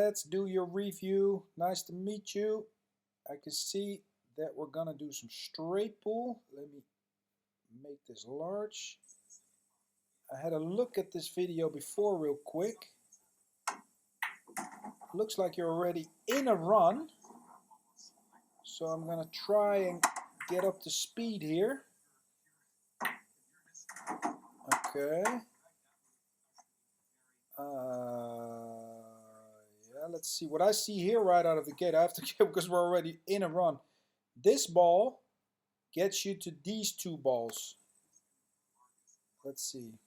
Let's do your review. Nice to meet you. I can see that we're gonna do some straight pull. Let me make this large. I had a look at this video before real quick. Looks like you're already in a run. So I'm gonna try and get up to speed here. Okay. Yeah, let's see. What I see here right out of the gate, I have to get because we're already in a run. This ball gets you to these two balls. Let's see.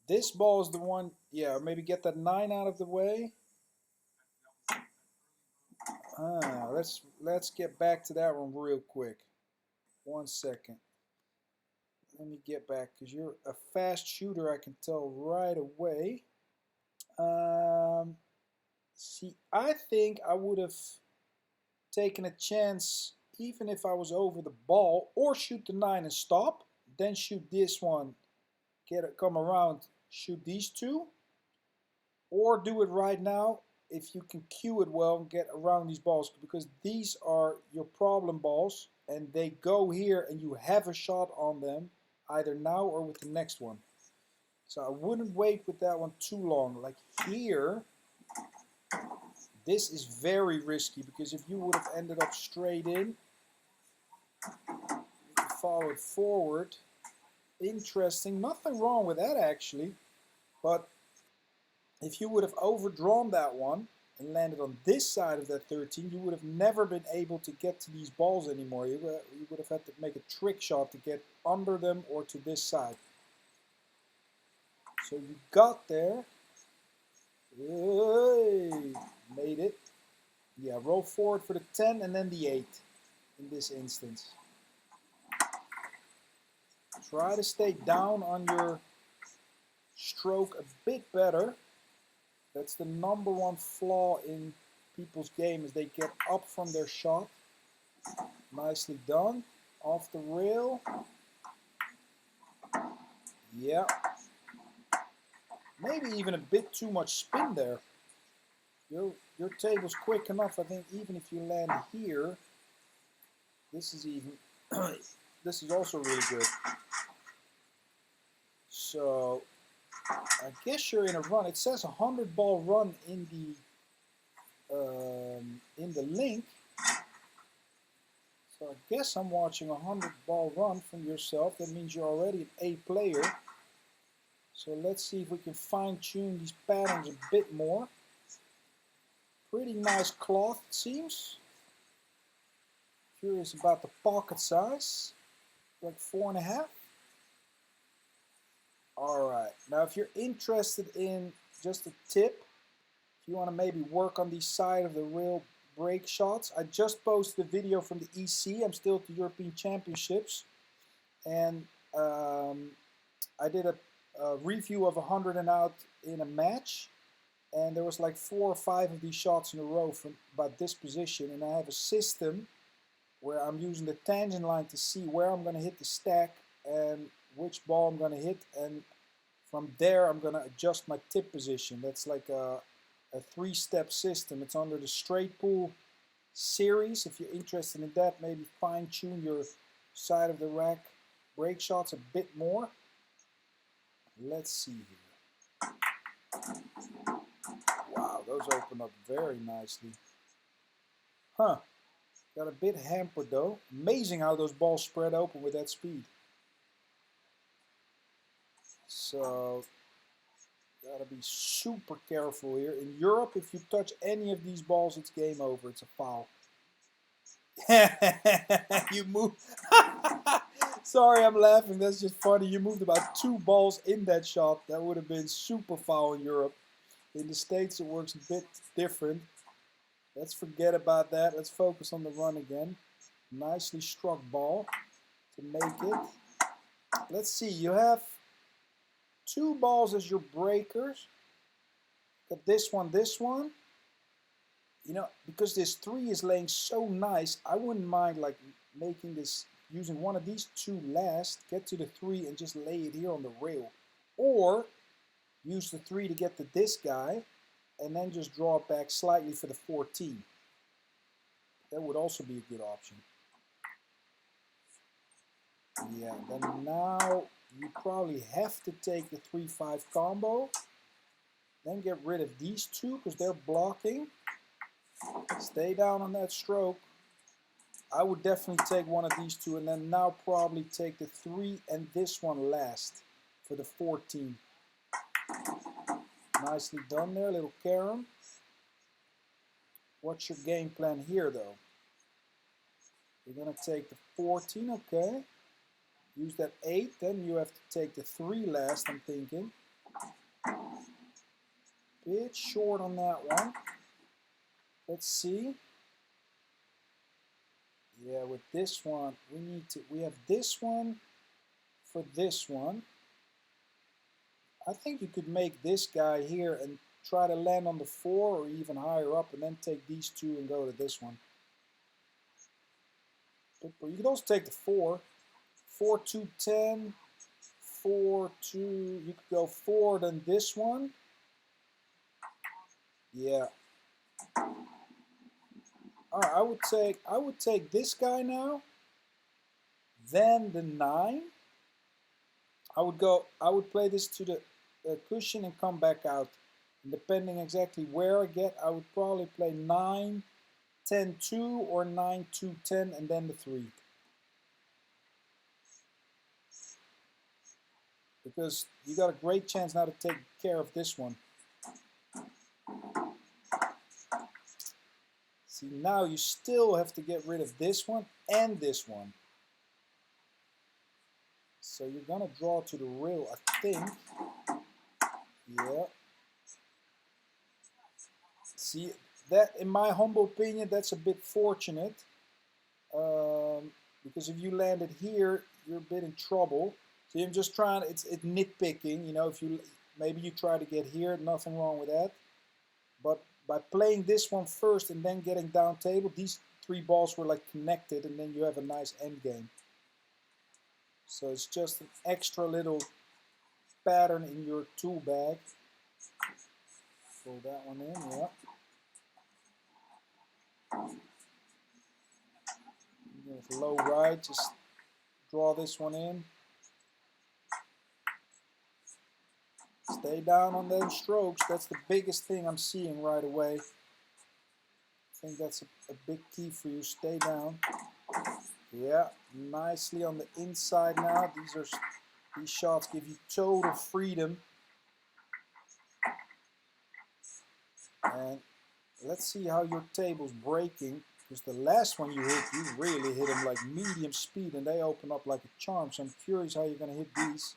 This ball is the one, yeah, maybe get that 9 out of the way. Let's get back to that one real quick. 1 second. Let me get back because you're a fast shooter, I can tell right away. See, I think I would have taken a chance even if I was over the ball, or shoot the 9 and stop, then shoot this one, come around, shoot these two, or do it right now if you can cue it well and get around these balls, because these are your problem balls and they go here and you have a shot on them either now or with the next one. So I wouldn't wait with that one too long. Like here, this is very risky because if you would have ended up straight in, followed forward, interesting, nothing wrong with that actually, but if you would have overdrawn that one and landed on this side of that 13, you would have never been able to get to these balls anymore. You would have had to make a trick shot to get under them or to this side. So you got there. Hey, made it. Yeah, roll forward for the 10 and then the 8 in this instance. Try to stay down on your stroke a bit better. That's the #1 flaw in people's game, is they get up from their shot. Nicely done. Off the rail. Yeah. Maybe even a bit too much spin there. Your table's quick enough. I think even if you land here, this is even this is also really good. So I guess you're in a run. It says 100 ball run in the link. So I guess I'm watching 100 ball run from yourself. That means you're already an A player. So let's see if we can fine tune these patterns a bit more. Pretty nice cloth, it seems. Curious about the pocket size. Like 4.5. Alright, now if you're interested in just a tip, if you want to maybe work on the side of the rail break shots, I just posted a video from the EC. I'm still at the European Championships, and I did a review of 100 and out in a match, and there was like 4 or 5 of these shots in a row from about this position, and I have a system where I'm using the tangent line to see where I'm going to hit the stack and which ball I'm going to hit, and from there I'm going to adjust my tip position. That's like a 3-step system. It's under the straight pull series. If you're interested in that, maybe fine tune your side of the rack break shots a bit more. Let's see here. Wow, those open up very nicely. Huh. Got a bit hampered though. Amazing how those balls spread open with that speed. So, gotta be super careful here. In Europe, if you touch any of these balls, it's game over. It's a foul. You move. Sorry, I'm laughing. That's just funny. You moved about 2 balls in that shot. That would have been super foul in Europe. In the States, it works a bit different. Let's forget about that. Let's focus on the run again. Nicely struck ball to make it. Let's see. You have 2 balls as your breakers. Got this one. You know, because this 3 is laying so nice, I wouldn't mind like making this, using one of these 2 last, get to the 3 and just lay it here on the rail. Or use the 3 to get to this guy and then just draw it back slightly for the 14. That would also be a good option. Yeah, then now you probably have to take the 3-5 combo. Then get rid of these two because they're blocking. Stay down on that stroke. I would definitely take one of these two and then now probably take the 3 and this one last for the 14. Nicely done there, little carom. What's your game plan here though? You're going to take the 14, okay. Use that 8, then you have to take the 3 last, I'm thinking. Bit short on that one. Let's see. Yeah, with this one, we have this one for this one. I think you could make this guy here and try to land on the 4 or even higher up and then take these two and go to this one. But you could also take the 4. 4, 2, 10. 4, 2. You could go 4, then this one. Yeah. All right, I would take this guy now. Then the 9. I would play this to the cushion and come back out. And depending exactly where I get, I would probably play 9, 10, 2 or 9, 2, 10 and then the 3. Because you got a great chance now to take care of this one. See, now you still have to get rid of this one and this one. So you're going to draw to the rail, I think. Yeah. See, that, in my humble opinion, that's a bit fortunate. Because if you landed here, you're a bit in trouble. So I'm just trying, it's nitpicking, you know, if you, maybe you try to get here, nothing wrong with that. But by playing this one first and then getting down table, these 3 balls were like connected and then you have a nice end game. So it's just an extra little pattern in your tool bag. Pull that one in, yeah. With low right, just draw this one in. Stay down on those strokes. That's the biggest thing I'm seeing right away. I think that's a big key for you. Stay down. Yeah, nicely on the inside now. These shots give you total freedom. And let's see how your table's breaking. Because the last one you hit, you really hit them like medium speed and they open up like a charm. So I'm curious how you're going to hit these.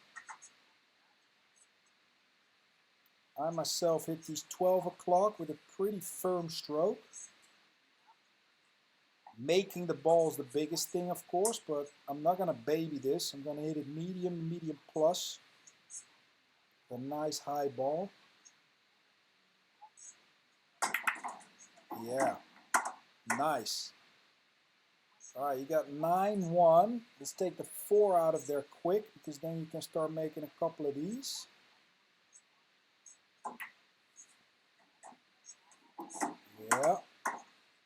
I myself hit these 12 o'clock with a pretty firm stroke. Making the balls the biggest thing, of course, but I'm not going to baby this. I'm going to hit it medium, medium plus. A nice high ball. Yeah, nice. All right, you got 9-1. Let's take the 4 out of there quick because then you can start making a couple of these. Yeah,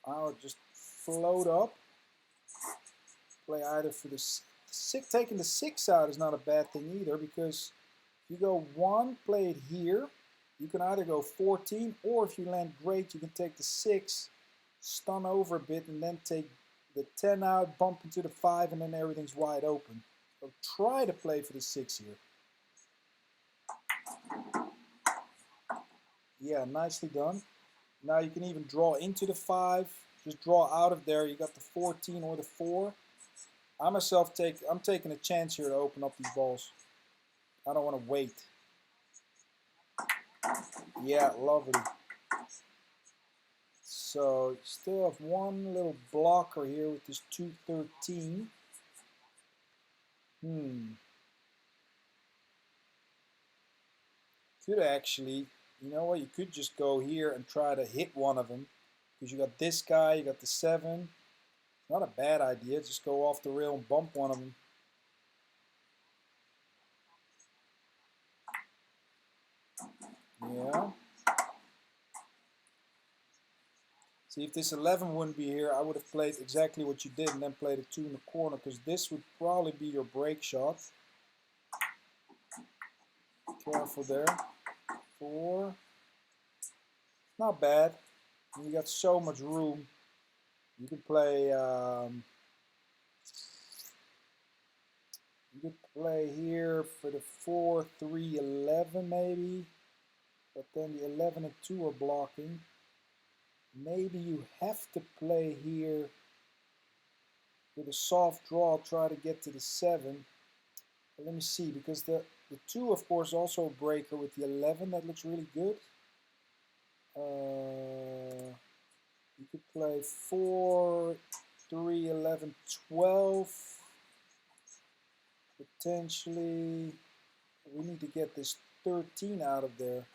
I'll just float up. Play either for the 6. Taking the 6 out is not a bad thing either because if you go 1, play it here. You can either go 14 or if you land great, you can take the 6, stun over a bit and then take the 10 out, bump into the 5 and then everything's wide open. So try to play for the 6 here. Yeah, nicely done. Now you can even draw into the 5. Just draw out of there. You got the 14 or the 4. I'm taking a chance here to open up these balls. I don't want to wait. Yeah, lovely. So you still have one little blocker here with this 213. Could actually, you know what, you could just go here and try to hit one of them. Because you got this guy, you got the 7. Not a bad idea, just go off the rail and bump one of them. Yeah. See, if this 11 wouldn't be here, I would have played exactly what you did and then played a 2 in the corner, because this would probably be your break shot. Careful there. 4. Not bad. And you got so much room. You can play. You could play here for the 4, 3, 11 maybe. But then the 11 and 2 are blocking. Maybe you have to play here with a soft draw, try to get to the 7. But let me see, because the 2, of course, also a breaker with the 11. That looks really good. You could play 4, 3, 11, 12. Potentially, we need to get this 13 out of there.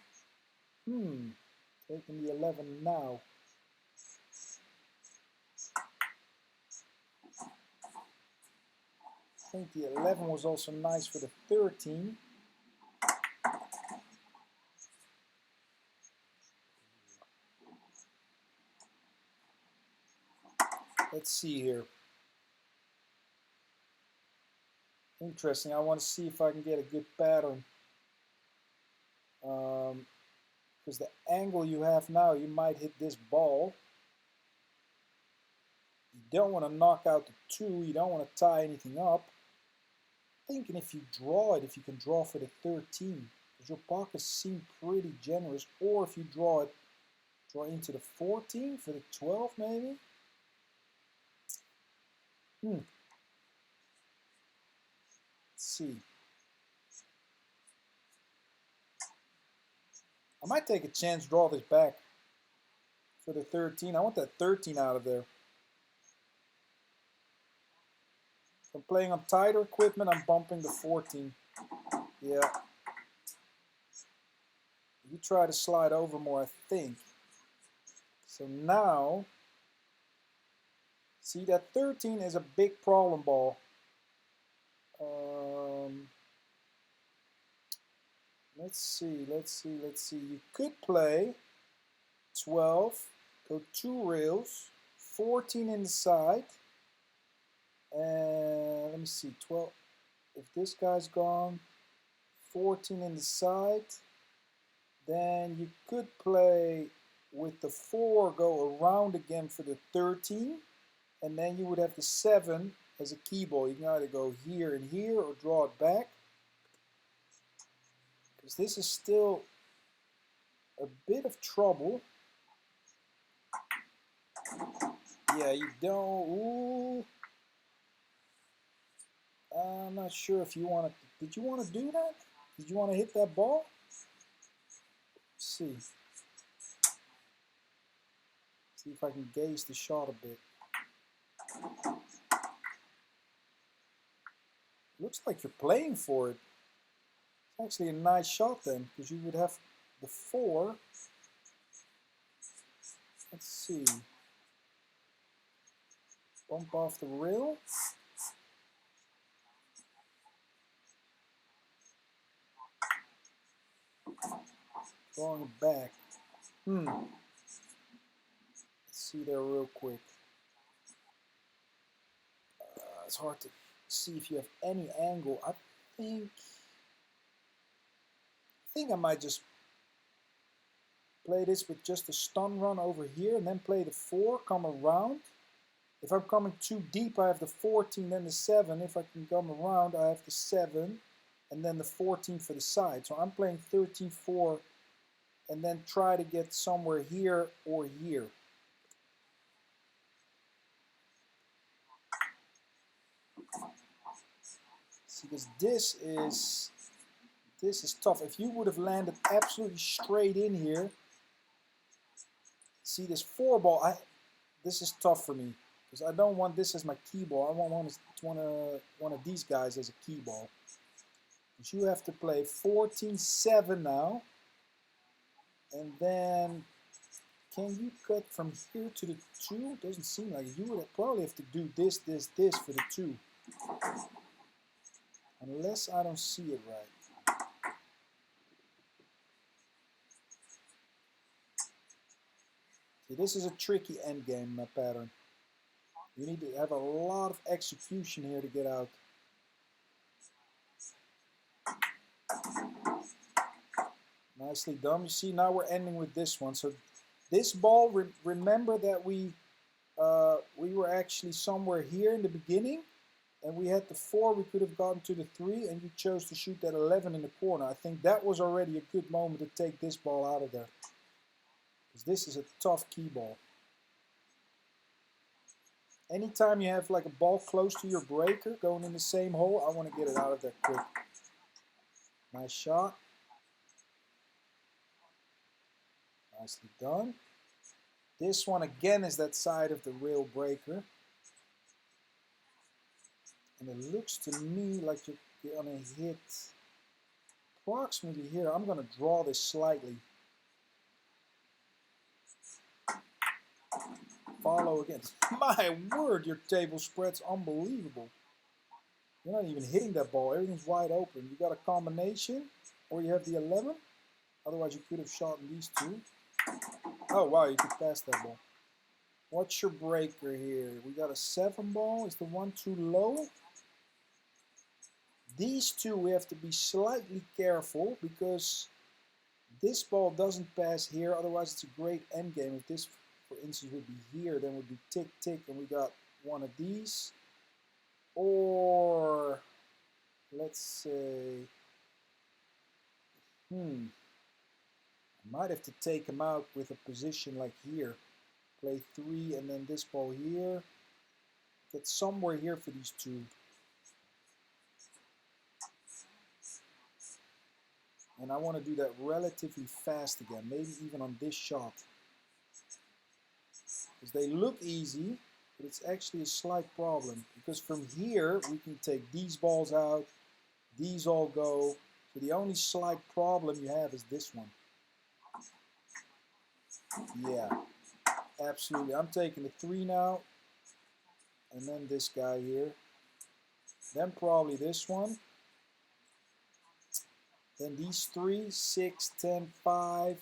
Taking the 11 now. I think the 11 was also nice for the 13. Let's see here. Interesting. I want to see if I can get a good pattern. Because the angle you have now, you might hit this ball. You don't want to knock out the 2. You don't want to tie anything up. Thinking if you draw it, if you can draw for the 13. Because your pockets seem pretty generous. Or if you draw it, draw into the 14 for the 12 maybe. Let's see. I might take a chance, draw this back for the 13. I want that 13 out of there. If I'm playing on tighter equipment, I'm bumping the 14. Yeah. You try to slide over more, I think. So now, see, that 13 is a big problem ball. Let's see. You could play 12, go 2 rails, 14 in the side, and let me see, 12. If this guy's gone, 14 in the side, then you could play with the 4, go around again for the 13, and then you would have the 7 as a key ball. You can either go here and here or draw it back. Because this is still a bit of trouble. Yeah, you don't. Ooh. I'm not sure if you want to. Did you want to do that? Did you want to hit that ball? Let's see. See if I can gauge the shot a bit. Looks like you're playing for it. It's actually a nice shot then, because you would have the 4. Let's see. Bump off the rail. Drawing it back. Let's see there real quick. It's hard to see if you have any angle. I think I might just play this with just a stun run over here and then play the 4, come around. If I'm coming too deep, I have the 14, then the 7. If I can come around, I have the 7, and then the 14 for the side. So I'm playing 13, 4, and then try to get somewhere here or here. See, because this is tough. If you would have landed absolutely straight in here, see this 4 ball, this is tough for me. Because I don't want this as my key ball. I want one of these guys as a key ball. But you have to play 14, 7 now. And then, can you cut from here to the 2? Doesn't seem like it. You would probably have to do this for the 2. Unless I don't see it right. This is a tricky endgame pattern. You need to have a lot of execution here to get out. Nicely done. You see, now we're ending with this one. So this ball, remember that we were actually somewhere here in the beginning, and we had the 4, we could have gotten to the 3, and you chose to shoot that 11 in the corner. I think that was already a good moment to take this ball out of there, because this is a tough key ball. Anytime you have like a ball close to your breaker going in the same hole, I want to get it out of there quick. Nice shot. Nicely done. This one again is that side of the rail breaker. And it looks to me like you're going to hit approximately here. I'm going to draw this slightly. Follow again. My word, your table spread's unbelievable. You're not even hitting that ball. Everything's wide open. You got a combination, or you have the 11. Otherwise, you could have shot in these 2. Oh, wow, you could pass that ball. What's your breaker here? We got a 7 ball. Is the 1 too low? These 2 we have to be slightly careful, because this ball doesn't pass here. Otherwise, it's a great end game. If this, for instance, would be here, then would be tick, tick, and we got one of these. Or, let's say, I might have to take him out with a position like here. Play 3 and then this ball here. Get somewhere here for these 2. And I want to do that relatively fast again, maybe even on this shot. Because they look easy, but it's actually a slight problem. Because from here, we can take these balls out, these all go. So the only slight problem you have is this one. Yeah, absolutely. I'm taking the 3 now. And then this guy here. Then probably this one. Then these 3, 6, 10, 5.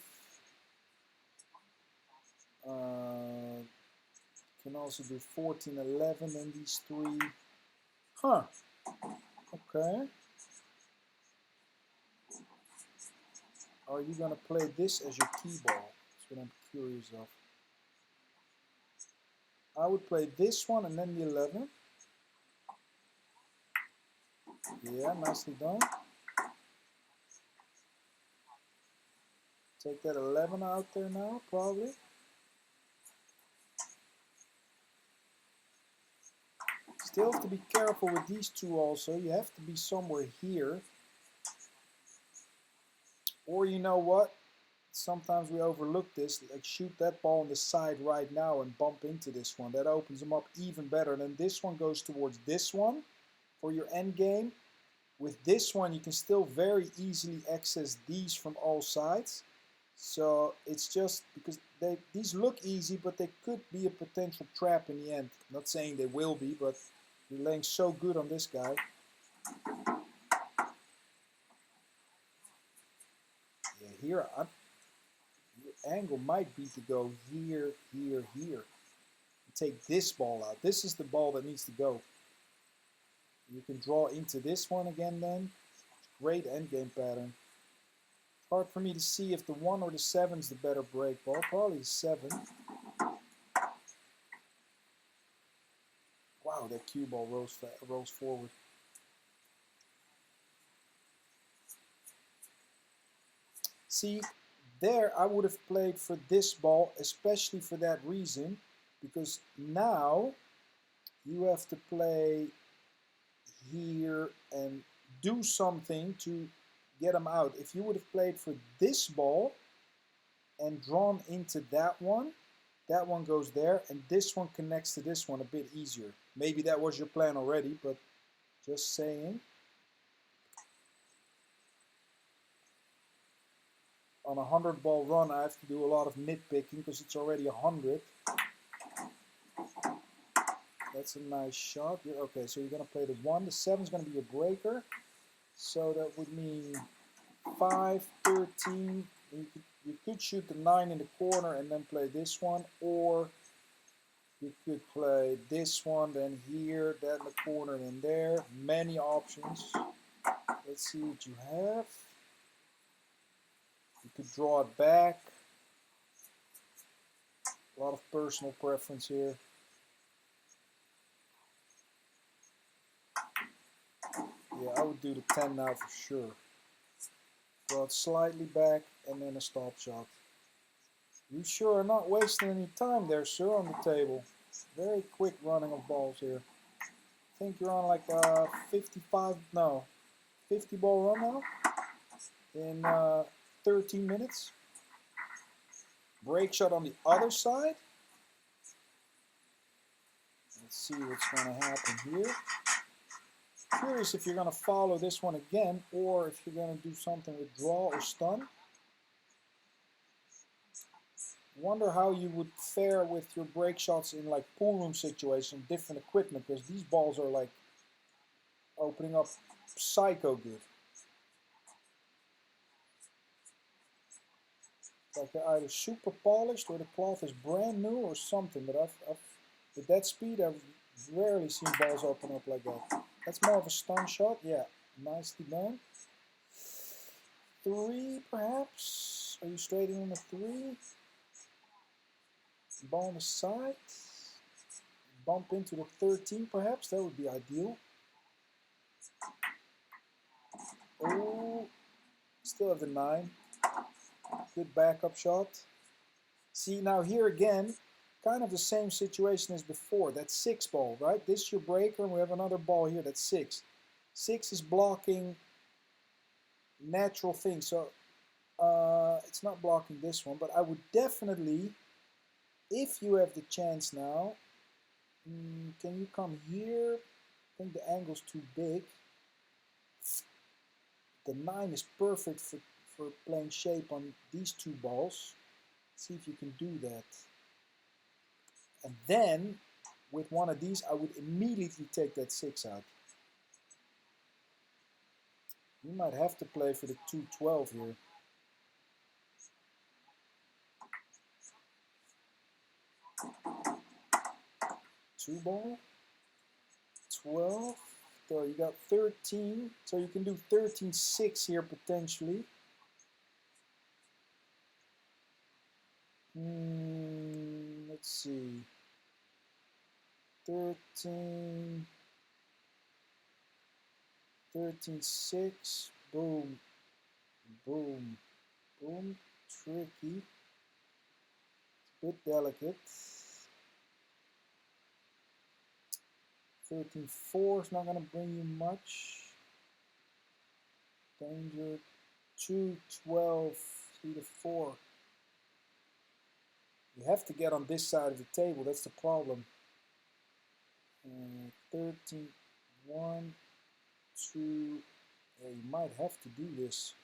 Can also do 14, 11, then these 3. Huh. Okay. Are you going to play this as your key ball? That's what I'm curious of. I would play this one and then the 11. Yeah, nicely done. Take that 11 out there now, probably. Still have to be careful with these 2 also. You have to be somewhere here. Or you know what? Sometimes we overlook this. Like shoot that ball on the side right now and bump into this one. That opens them up even better. And then this one goes towards this one for your end game. With this one, you can still very easily access these from all sides. So it's just because these look easy, but they could be a potential trap in the end. I'm not saying they will be, but you're laying so good on this guy. Yeah, here, your angle might be to go here, here, here. Take this ball out. This is the ball that needs to go. You can draw into this one again then. Great endgame pattern. Hard for me to see if the 1 or the 7 is the better break ball. Probably the 7. Wow, that cue ball rolls forward. See, there I would have played for this ball, especially for that reason, because now you have to play here and do something to get them out. If you would have played for this ball and drawn into that one goes there, and this one connects to this one a bit easier. Maybe that was your plan already, but just saying. On a 100-ball run, I have to do a lot of nitpicking because it's already 100. That's a nice shot. Okay, so you're going to play the 1. The 7 is going to be a breaker. So that would mean 5, 13. You could You could shoot the 9 in the corner and then play this one, or you could play this one, then here, then the corner, then there. Many options. Let's see what you have. You could draw it back. A lot of personal preference here. Yeah, I would do the 10 now for sure. Draw it slightly back and then a stop shot. You sure are not wasting any time there, sir, on the table. Very quick running of balls here. I think you're on like a 50 ball run now in 13 minutes. Break shot on the other side. Let's see what's going to happen here. Curious if you're going to follow this one again or if you're going to do something with draw or stun. Wonder how you would fare with your break shots in like pool room situation, different equipment, because these balls are like opening up psycho good. Like they're either super polished or the cloth is brand new or something, but I've with that speed I've rarely seen balls open up like that. That's more of a stun shot, yeah, nicely done. 3 perhaps? Are you straight in on a 3? Ball on the side. Bump into the 13 perhaps, that would be ideal. Oh, still have the 9. Good backup shot. See, now here again, kind of the same situation as before. That's 6 ball, right? This is your breaker, and we have another ball here that's 6. 6 is blocking natural things, so it's not blocking this one, but I would definitely, if you have the chance now, can you come here? I think the angle's too big. The 9 is perfect for playing shape on these 2 balls. See if you can do that. And then, with one of these, I would immediately take that 6 out. You might have to play for the 2-12 here. Two ball, 12. So you got 13. So you can do 13-6 here potentially. Let's see. 13, 13-6. Boom, boom, boom. Tricky. It's a bit delicate. 13-4 is not going to bring you much. Danger. 2-12, 3-4. You have to get on this side of the table, that's the problem. 13, 1, 2, yeah, you might have to do this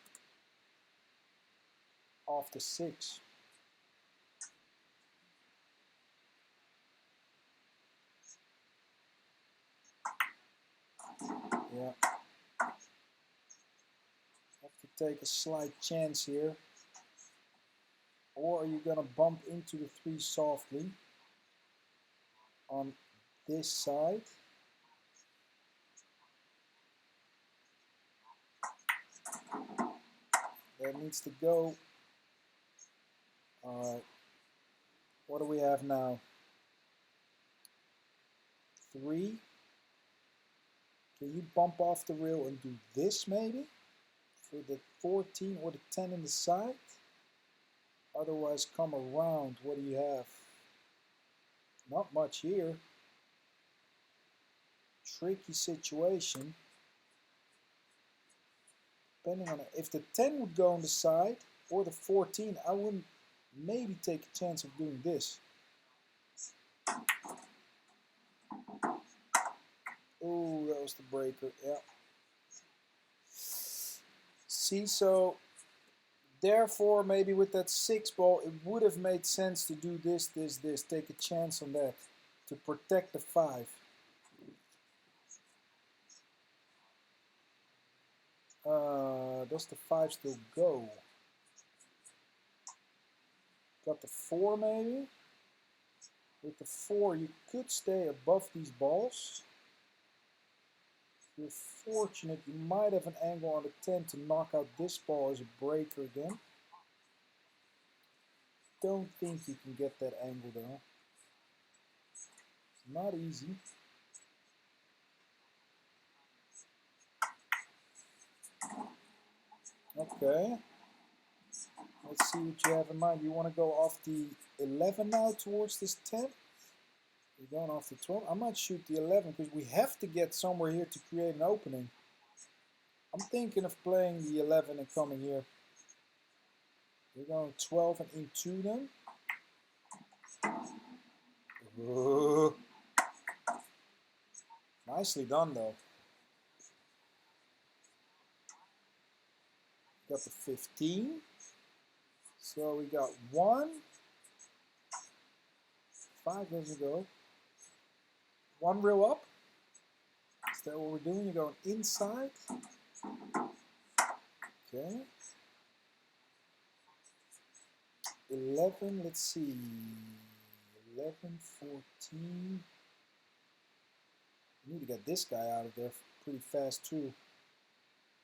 off the 6. Yeah. Have to take a slight chance here. Or are you going to bump into the 3 softly on this side? That needs to go. Alright. What do we have now? 3. Can you bump off the rail and do this maybe? For the 14 or the 10 in the side? Otherwise come around. What do you have? Not much here. Tricky situation. Depending on it. If the 10 would go on the side or the 14, I wouldn't maybe take a chance of doing this. Oh, that was the breaker. Yeah. See, so therefore maybe with that 6 ball it would have made sense to do this. Take a chance on that to protect the 5. Does the 5 still go? Got the 4 maybe. With the 4, you could stay above these balls. If you're fortunate, you might have an angle on the 10 to knock out this ball as a breaker again. Don't think you can get that angle though. It's not easy. Okay. Let's see what you have in mind. You want to go off the 11 now towards this 10? You're going off the 12. I might shoot the 11 because we have to get somewhere here to create an opening. I'm thinking of playing the 11 and coming here. We're going 12 and into them. Nicely done though. Got the 15. So we got 1. 5 doesn't go. 1 reel up. Is that what we're doing? You're going inside. Okay. 11, let's see. 11, 14. We need to get this guy out of there pretty fast too.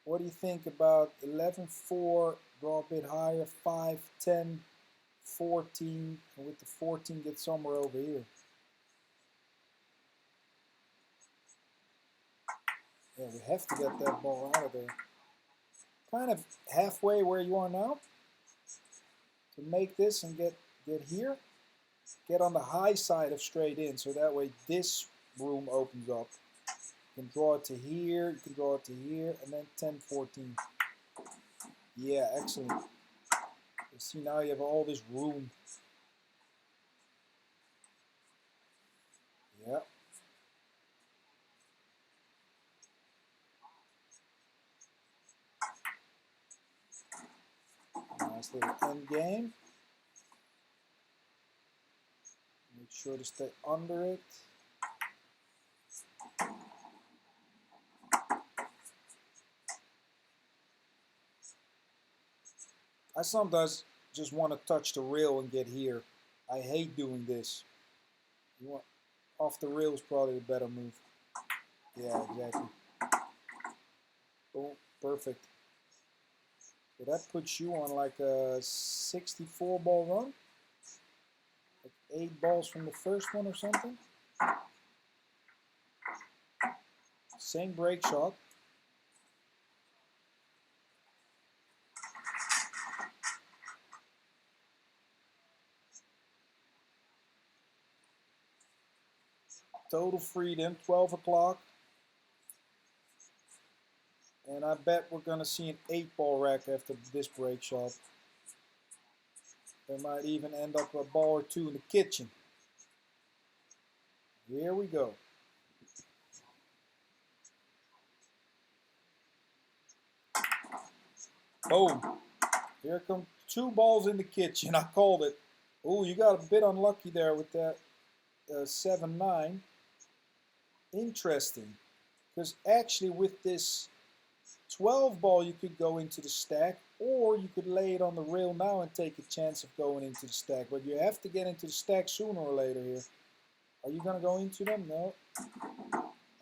What do you think about 11, 4, draw a bit higher, 5, 10, 14, and with the 14 get somewhere over here. Yeah, we have to get that ball out of there. Kind of halfway where you are now. To make this and get here, get on the high side of straight in, so that way this room opens up. You can draw it to here, you can draw it to here, and then 10, 14. Yeah, excellent. You see, now you have all this room. Yeah. Nice little end game. Make sure to stay under it. I sometimes just want to touch the rail and get here. I hate doing this. You want off the rail is probably the better move. Yeah, exactly. Oh, perfect. So that puts you on like a 64 ball run. Like 8 balls from the first one or something. Same break shot. Total freedom, 12 o'clock. And I bet we're going to see an 8 ball rack after this break shot. There might even end up a ball or 2 in the kitchen. Here we go. Boom. Here come 2 balls in the kitchen. I called it. Oh, you got a bit unlucky there with that 7-9. Interesting. Because actually with this 12 ball you could go into the stack, or you could lay it on the rail now and take a chance of going into the stack. But you have to get into the stack sooner or later here. Are you going to go into them? No.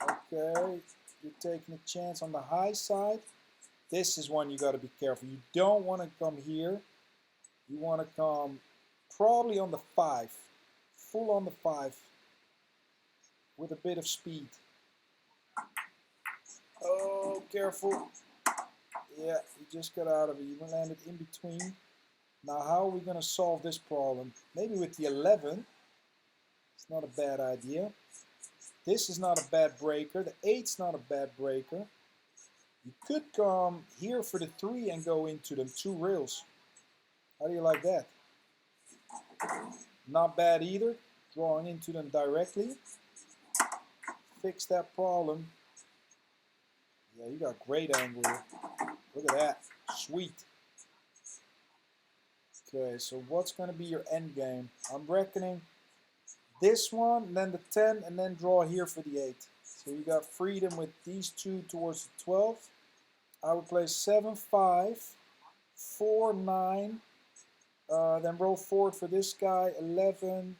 Okay. You're taking a chance on the high side. This is one you got to be careful. You don't want to come here. You want to come probably on the 5. Full on the 5. With a bit of speed. Oh, careful. Yeah, you just got out of it. You landed in between. Now, how are we going to solve this problem? Maybe with the 11. It's not a bad idea. This is not a bad breaker. The 8's not a bad breaker. You could come here for the 3 and go into them 2 rails. How do you like that? Not bad either. Drawing into them directly. Fix that problem. Yeah, you got great angle here. Look at that. Sweet. Okay, so what's going to be your end game? I'm reckoning this one, and then the 10, and then draw here for the 8. So you got freedom with these 2 towards the 12. I would play 7, 5, 4, 9, Then roll forward for this guy, 11,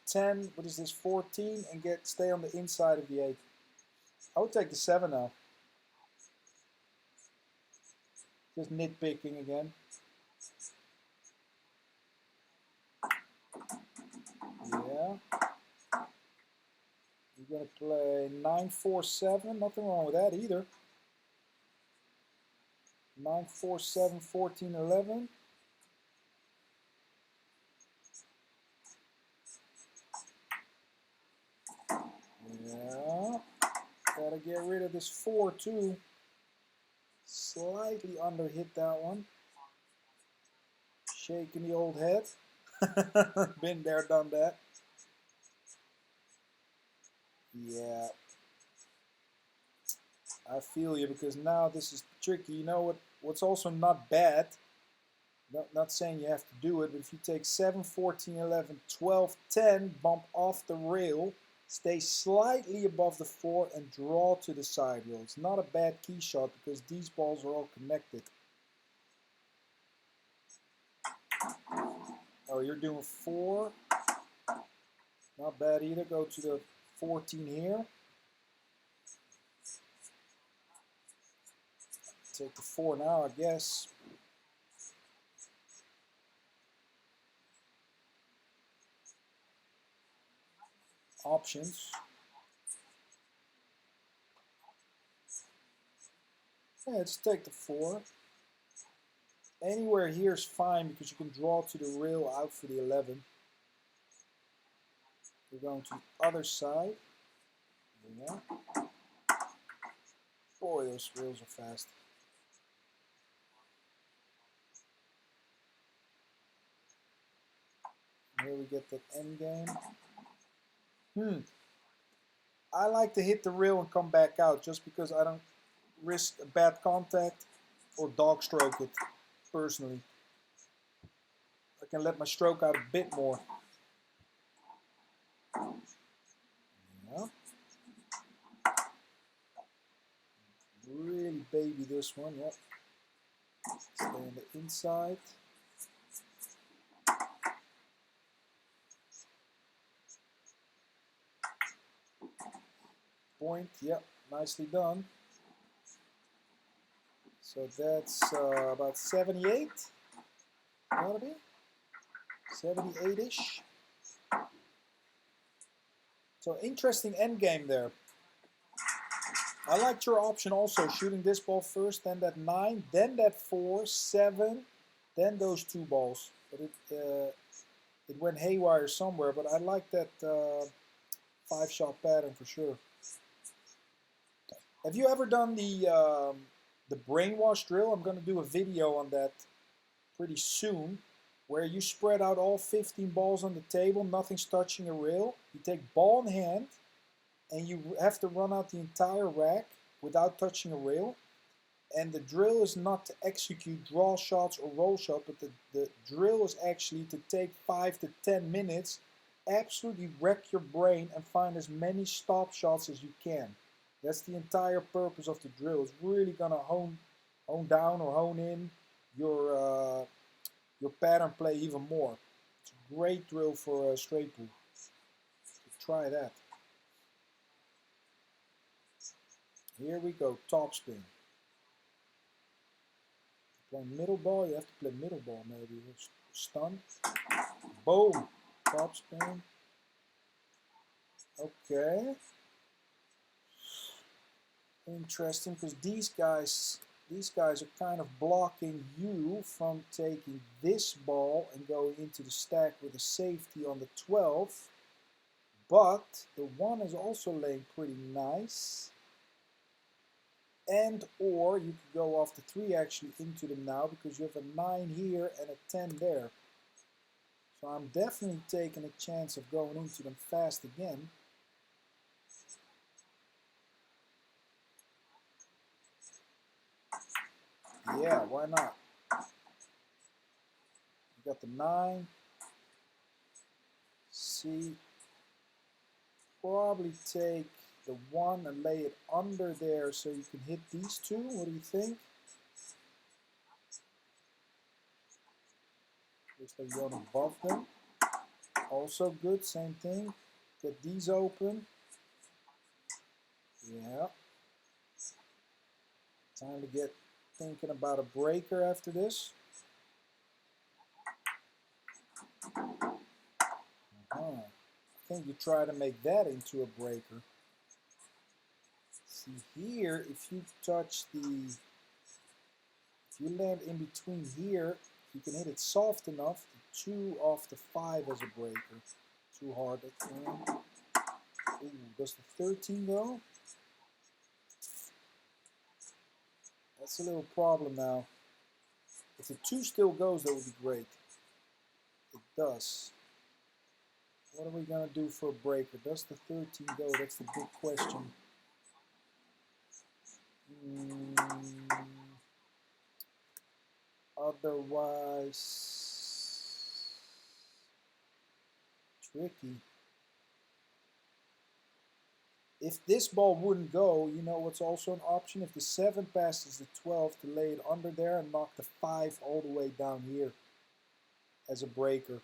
10, what is this, 14, and stay on the inside of the 8. I would take the 7 now. Just nitpicking again. Yeah. You're going to play 9, 4, 7. Nothing wrong with that either. 9, 4, 7, 14, 11. Yeah. Gotta get rid of this 4 too. Slightly under hit that one. Shaking the old head. Been there, done that. Yeah. I feel you, because now this is tricky. You know what's also not bad? Not saying you have to do it, but if you take 7, 14, 11, 12, 10, bump off the rail, stay slightly above the 4 and draw to the side rail. It's not a bad key shot because these balls are all connected. Oh, you're doing 4. Not bad either. Go to the 14 here. Take the 4 now, I guess. Options. Yeah, just take the 4. Anywhere here is fine because you can draw to the rail out for the 11. We're going to the other side. Yeah. Boy, those rails are fast. Here we get that end game. I like to hit the rail and come back out just because I don't risk a bad contact or dog stroke it, personally. I can let my stroke out a bit more. Yeah. Really baby this one, yep. Stay on the inside. Point, yep, nicely done. So that's about 78. Gotta be 78-ish. So interesting end game there. I liked your option also, shooting this ball first, then that 9, then that 4, 7, then those 2 balls. But it went haywire somewhere. But I like that 5-shot pattern for sure. Have you ever done the brainwash drill? I'm going to do a video on that pretty soon, where you spread out all 15 balls on the table, nothing's touching a rail. You take ball in hand, and you have to run out the entire rack without touching a rail. And the drill is not to execute draw shots or roll shots, but the drill is actually to take 5 to 10 minutes, absolutely wreck your brain and find as many stop shots as you can. That's the entire purpose of the drill. It's really gonna hone down or hone in your pattern play even more. It's a great drill for straight pool. So try that. Here we go, top spin. Play middle ball, you have to play middle ball maybe. Stun. Boom. Top spin. Okay. Interesting, because these guys are kind of blocking you from taking this ball and going into the stack with a safety on the 12. But the 1 is also laying pretty nice. And or you could go off the 3 actually into them now, because you have a 9 here and a 10 there. So I'm definitely taking a chance of going into them fast again. Yeah, why not? You got the 9. See, probably take the 1 and lay it under there so you can hit these 2. What do you think? Just like run above them. Also good, same thing. Get these open. Yeah. Time to get thinking about a breaker after this. I think you try to make that into a breaker. See here, if you touch the, if you land in between here, you can hit it soft enough to 2 off the 5 as a breaker. Too hard at the end. Ooh, does the 13 go? That's a little problem now. If the 2 still goes, that would be great. It does. What are we going to do for a breaker? Does the 13 go? That's the big question. Otherwise, tricky. If this ball wouldn't go, you know what's also an option? If the 7 passes the 12, to lay it under there and knock the 5 all the way down here as a breaker.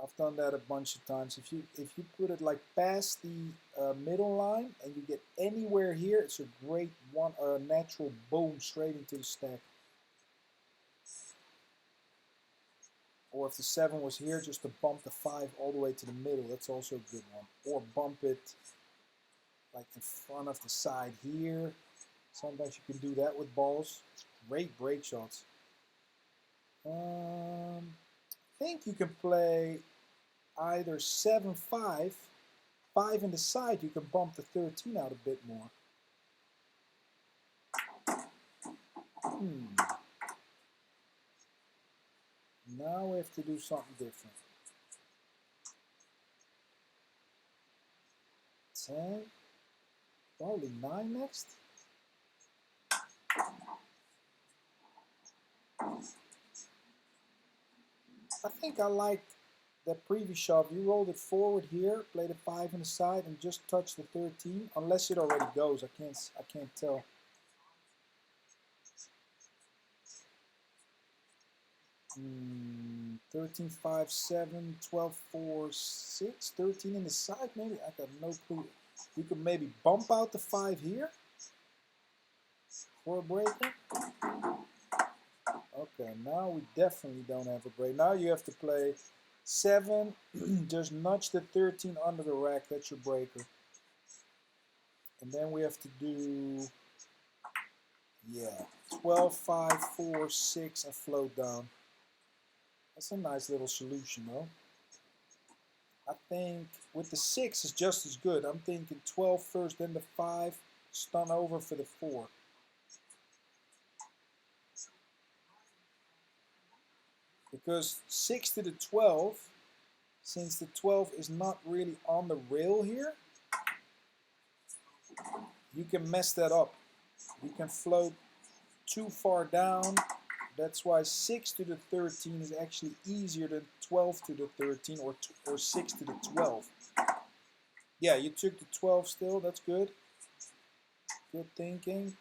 I've done that a bunch of times. If you put it like past the middle line and you get anywhere here, it's a great natural boom straight into the stack. Or if the 7 was here, just to bump the 5 all the way to the middle. That's also a good one. Or bump it like in front of the side here. Sometimes you can do that with balls. It's great break shots. I think you can play either 7-5, 5 in the side. You can bump the 13 out a bit more. Now we have to do something different. 10, probably 9 next. I think I like that previous shove. You rolled it forward here, played a 5 in the side, and just touched the 13. Unless it already goes, I can't tell. Hmm, 13, 5, 7, 12, 4, 6, 13 in the side, maybe? I got no clue. You could maybe bump out the 5 here for a breaker. Okay, now we definitely don't have a break. Now you have to play 7, just nudge the 13 under the rack, that's your breaker. And then we have to do, yeah, 12, 5, 4, 6, and float down. That's a nice little solution, though. I think with the 6 is just as good. I'm thinking 12 first, then the 5, stun over for the 4. Because 6 to the 12, since the 12 is not really on the rail here, you can mess that up. You can float too far down. That's why 6 to the 13 is actually easier than 12 to the 13 or 6 to the 12. Yeah, you took the 12 still. That's good. Good thinking.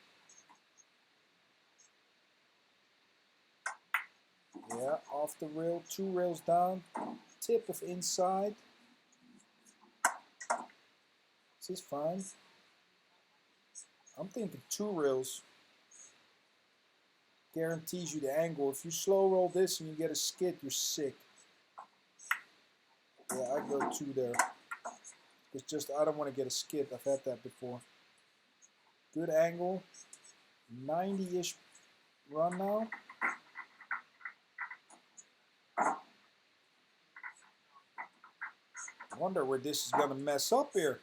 Yeah, off the rail, 2 rails down, tip of inside. This is fine. I'm thinking 2 rails guarantees you the angle. If you slow roll this and you get a skid, you're sick. Yeah, I go 2 there. It's just I don't want to get a skid. I've had that before. Good angle. 90-ish run now. I wonder where this is going to mess up here.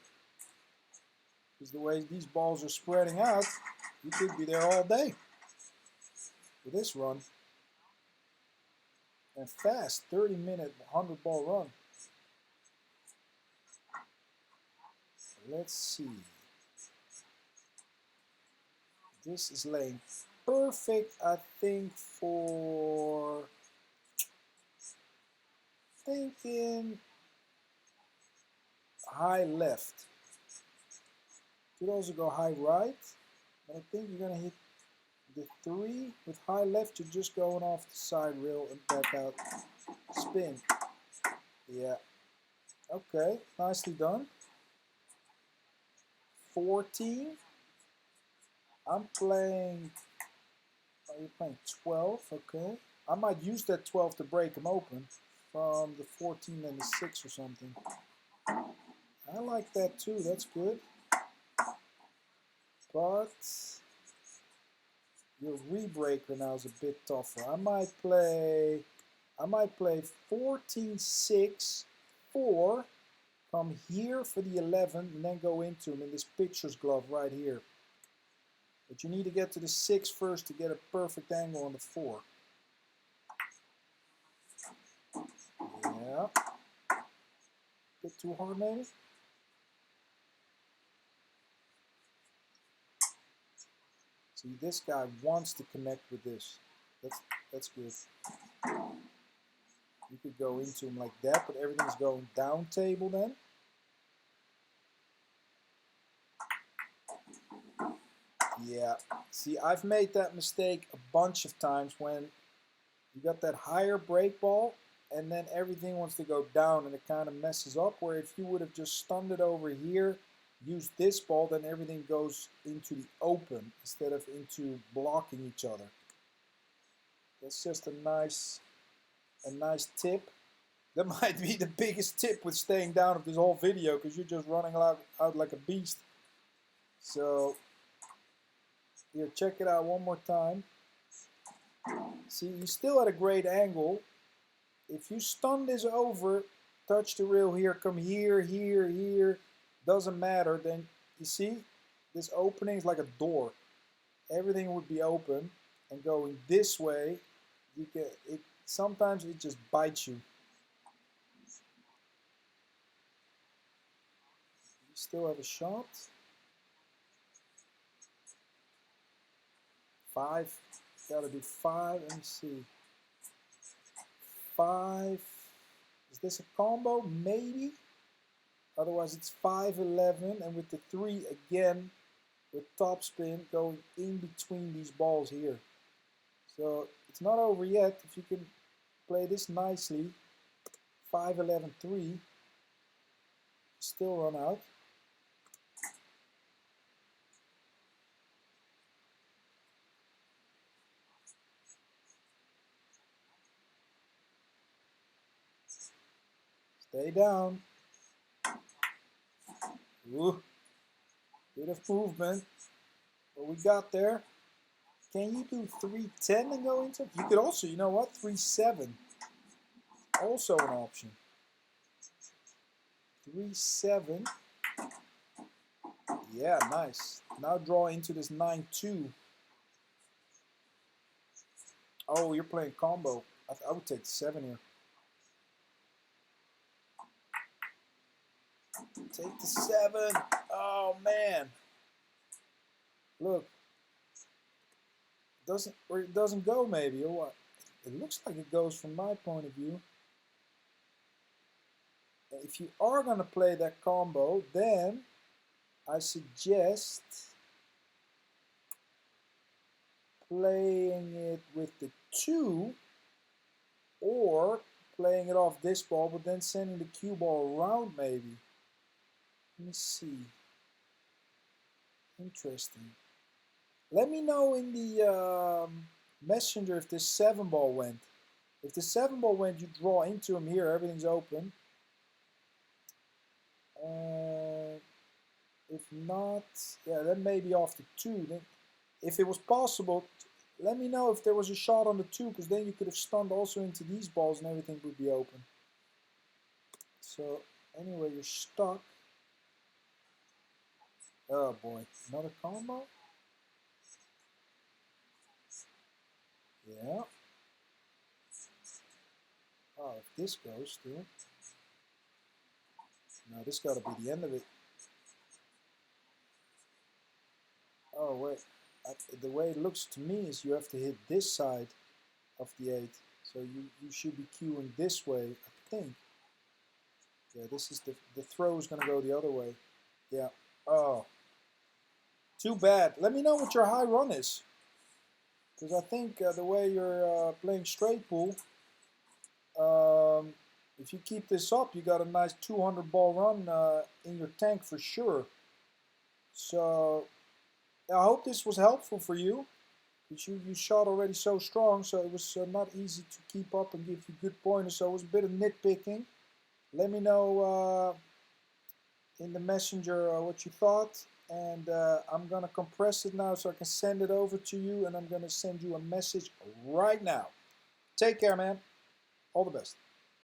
Because the way these balls are spreading out, you could be there all day with this run. And fast, 30-minute, 100-ball run. Let's see. This is laying perfect, I think, for thinking high left. Could also go high right, but I think you're gonna hit the 3 with high left, you're just going off the side rail and back out. Spin. Yeah. Okay, nicely done. 14. I'm playing. Oh, you're playing 12. Okay. I might use that 12 to break him open from the 14 and the 6 or something. I like that too. That's good. But your rebreaker now is a bit tougher. I might play 14-6, 4, come here for the 11, and then go into him in this pitcher's glove right here. But you need to get to the 6 first to get a perfect angle on the 4. Yeah. Bit too hard maybe? See, this guy wants to connect with this. That's good. You could go into him like that, but everything's going down table then. Yeah. See, I've made that mistake a bunch of times when you got that higher break ball and then everything wants to go down and it kind of messes up. Where if you would have just stunned it over here, used this ball, then everything goes into the open instead of into blocking each other. That's just a nice tip. That might be the biggest tip with staying down of this whole video because you're just running out like a beast. So here, check it out one more time. See, you still at a great angle. If you stun this over, touch the rail here, come here, here, here, doesn't matter, then you see this opening is like a door. Everything would be open, and going this way, you can sometimes it just bites you. You still have a shot. 5, gotta do 5, let me see. 5, is this a combo? Maybe. Otherwise it's 5-11, and with the 3 again, with topspin going in between these balls here. So it's not over yet. If you can play this nicely, 5-11-3, still run out. Stay down. Ooh, bit of movement. What we got there? Can you do 3-10 and go into? You could also, you know what? 3-7. Also an option. 3-7. Yeah, nice. Now draw into this 9-2. Oh, you're playing combo. I would take the 7 here. Take the 7. Oh man. Look. It doesn't go maybe, or what? It looks like it goes from my point of view. If you are gonna play that combo, then I suggest playing it with the 2 or playing it off this ball, but then sending the cue ball around maybe. Let me see. Interesting. Let me know in the messenger if this 7 ball went. If the 7 ball went, you draw into him here, everything's open. If not, yeah, then maybe off the 2. Then, if it was possible, let me know if there was a shot on the 2, because then you could have stunned also into these balls and everything would be open. So anyway, you're stuck. Oh boy, another combo? Yeah. Oh, if this goes still. No, this got to be the end of it. Oh wait, the way it looks to me is you have to hit this side of the 8. So you should be queuing this way, I think. Yeah, this is the throw is going to go the other way. Yeah. Oh. Too bad. Let me know what your high run is. Because I think the way you're playing straight pool, um, if you keep this up, you got a nice 200 ball run in your tank for sure. So I hope this was helpful for you. Because you shot already so strong, so it was not easy to keep up and give you good pointers. So it was a bit of nitpicking. Let me know in the messenger what you thought, and I'm gonna compress it now so I can send it over to you, and I'm gonna send you a message right now. Take care, man. All the best.